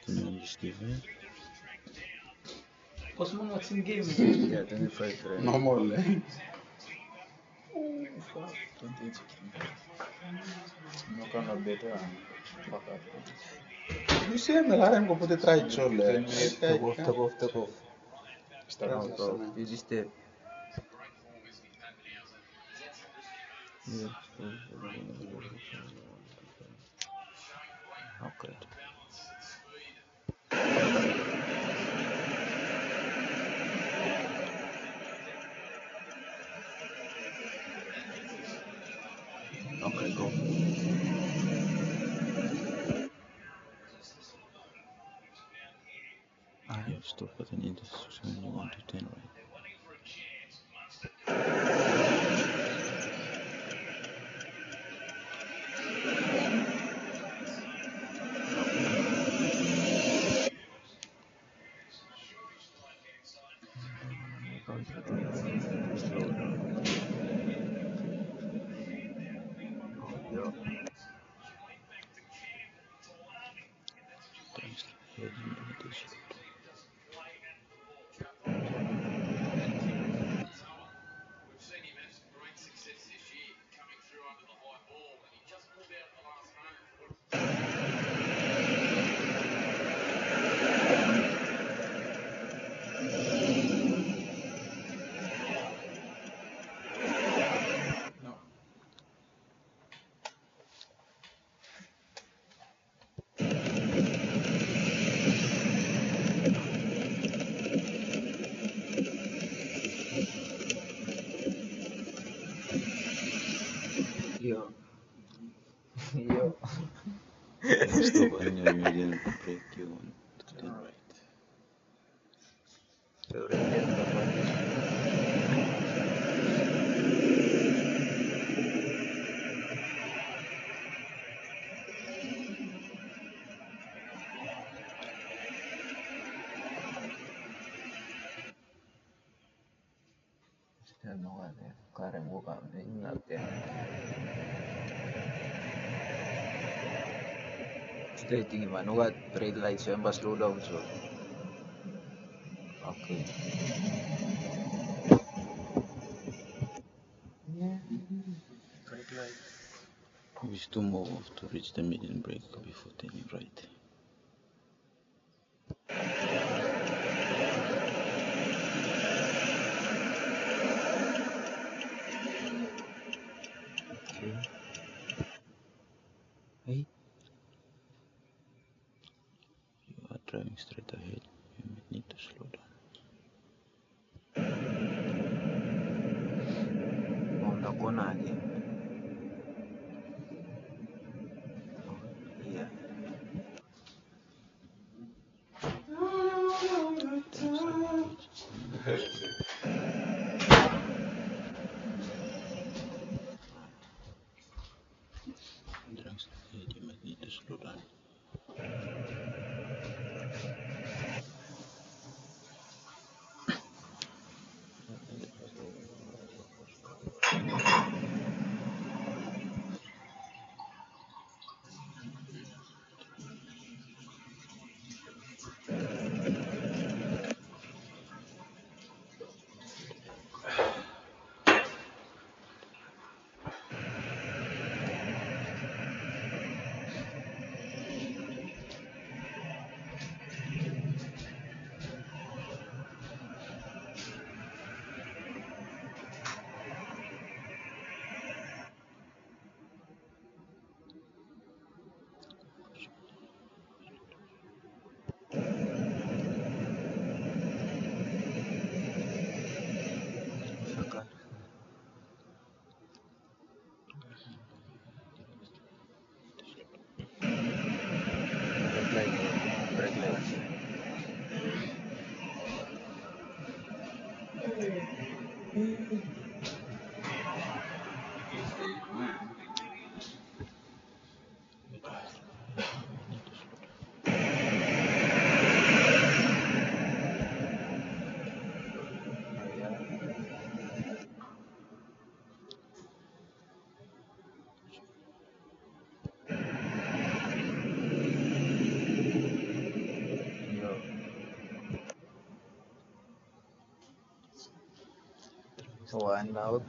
Tamam. Stephen. Osman, what's in game? Yeah, 25 right? No more. Oh, fuck. 28. No kind of better. Fuck up. You see, I'm going to put a try shoulder. Take off. Start No, with bro. cement. You just step. Yeah. Okay. Okay, go. You have stop at an intersection only 1 to 10, right? Slow down. Yeah. Thanks. Head into the slow down. No. Yo. Yo. Stop and you didn't break you on to 10, right? So right there, no vale. Karen buka ingat ya. Straighting man, what red lights yan ba slow down so. Okay. Red light. Wish to move to reach the median break before turning right. Okay. Hey. You are driving straight ahead. You might need to slow down. Oh, nakuha again. Yeah. Driving straight ahead. You might need to slow down. Saka. Red light. Red light. Need to slow down. Oh, yeah. One out.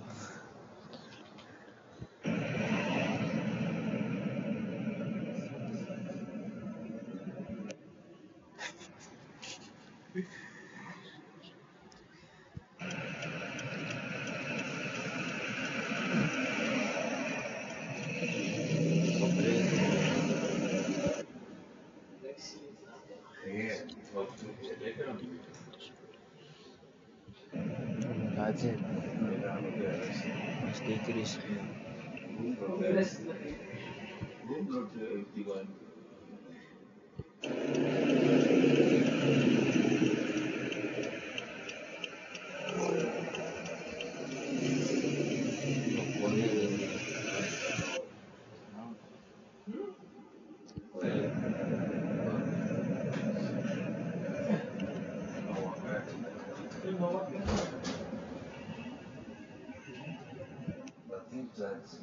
That's it. Stay crispy. I think that's